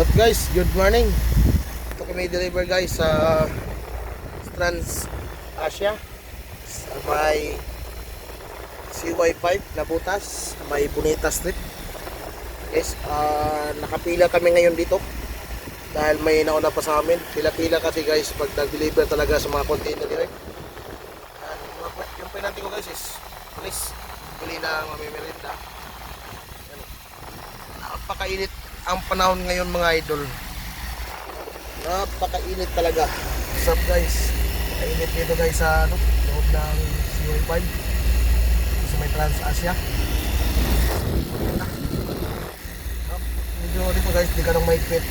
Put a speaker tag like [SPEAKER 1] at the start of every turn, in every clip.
[SPEAKER 1] What's up guys? Good morning. Ito kami deliver guys sa Trans Asia sa may CY5 na butas, may Bonita Street. Yes, nakapila kami ngayon dito dahil may nauna pa sa amin. Pila-pila kasi guys pag nag-deliver talaga sa mga container dito. Yung pinanti ko guys is please bili na mamimerinda. Napakainit ang panahon ngayon mga idol. Napakainit talaga. What's up guys? Kainit dito guys sa loob ng CY5 sa may Trans Asia. Medyo dito guys, di ka nang maipit.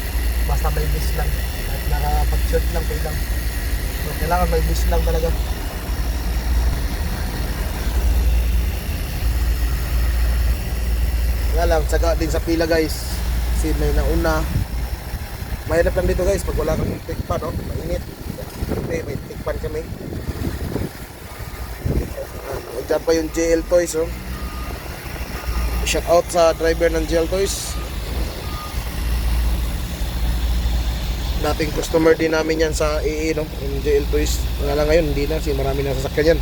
[SPEAKER 1] Basta may bis lang. Kahit nakapag-shirt lang, pwede lang. So, kailangan may bis lang talaga. Nga lang, tsaga din sa pila guys. Kasi may nauna. Mahirap lang dito guys pag wala kang tikpan, no? Mainit. May tikpan kami. Diyan pa yung JL Toys, oh. Shout out sa driver ng JL Toys. Dating customer din namin yan sa EE, no? Yung JL Toys. Nga lang ngayon, hindi na. Kasi marami na sasakyan yan.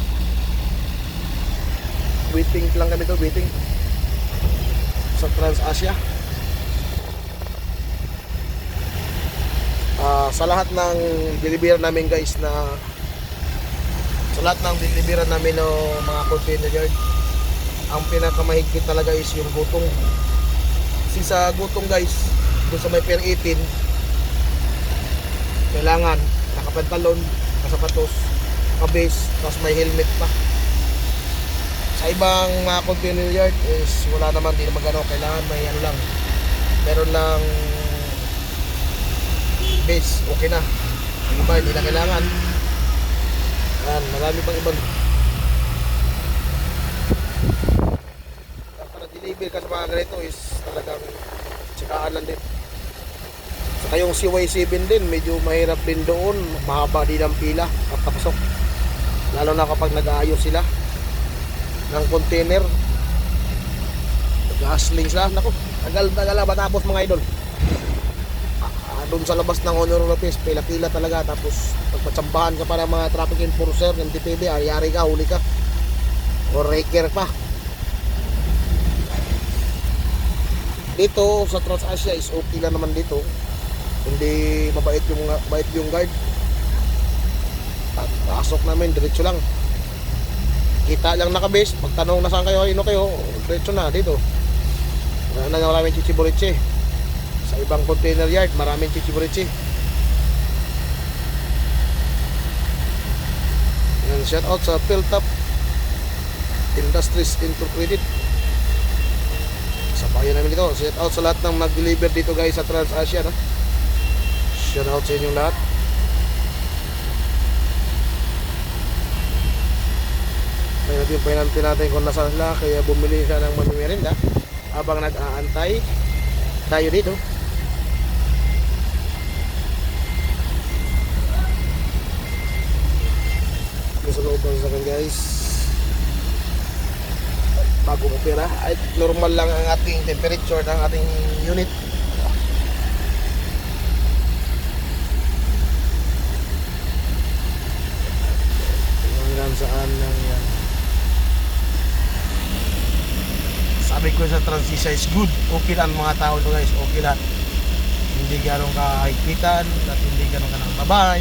[SPEAKER 1] Waiting lang kami to, waiting. Sa Trans Asia. Sa lahat ng delivery namin guys na sa lahat ng delivery namin ng mga container yard, ang pinakamahigpit talaga is yung gutong. Kasi sa gutong guys, doon sa may Pier 18, kailangan nakapantalon, nakasapatos, nakabase, tapos may helmet pa. Sa ibang mga container yard is wala naman, di naman gano'n. Kailangan may ano lang, meron lang base, okay na. Yung iba hindi na kailangan. Yan, marami pang ibang para deliver ka sa mga ganito is talagang tsakaan lang din. Saka yung CY7 din, medyo mahirap din doon. Mahaba din ang pila at tapasok, lalo na kapag nag-aayos sila ng container. Nag-hustling sila. Naku, tagal matapos mga idol. Doon sa labas ng Honor Lopez, pila-pila talaga. Tapos pagpatsambahan ka para mga traffic enforcer ng DPD, ari-ari ka, huli ka o raker pa. Dito sa Trans Asia is okay lang naman dito. Hindi mabait yung guard. At pasok namin, diretso lang. Kita lang nakabase, pagtanong na saan kayo, ino kayo, diretso na dito. Maraming chichiburitse. Sa ibang container yard, maraming chichiburitse. Shout out sa Philtop Industries Incorporated. Sa bayan namin dito. Shout out sa lahat ng nag-deliver dito guys sa Trans Asia, no? Shout out sa inyong lahat. Ngayon yung pinanti natin kung nasa sila, kaya bumili siya ng mamimerinda habang nag-aantay tayo dito. Sa loob ng sasakyan guys, bagong opera ay normal lang ang ating temperature ng ating unit. Hanggang saan lang yan. Sabi ko sa Transisa is good. Okay lang mga tao to guys, okay lahat. Hindi ganong kahigpitan at hindi ganong kanang babay.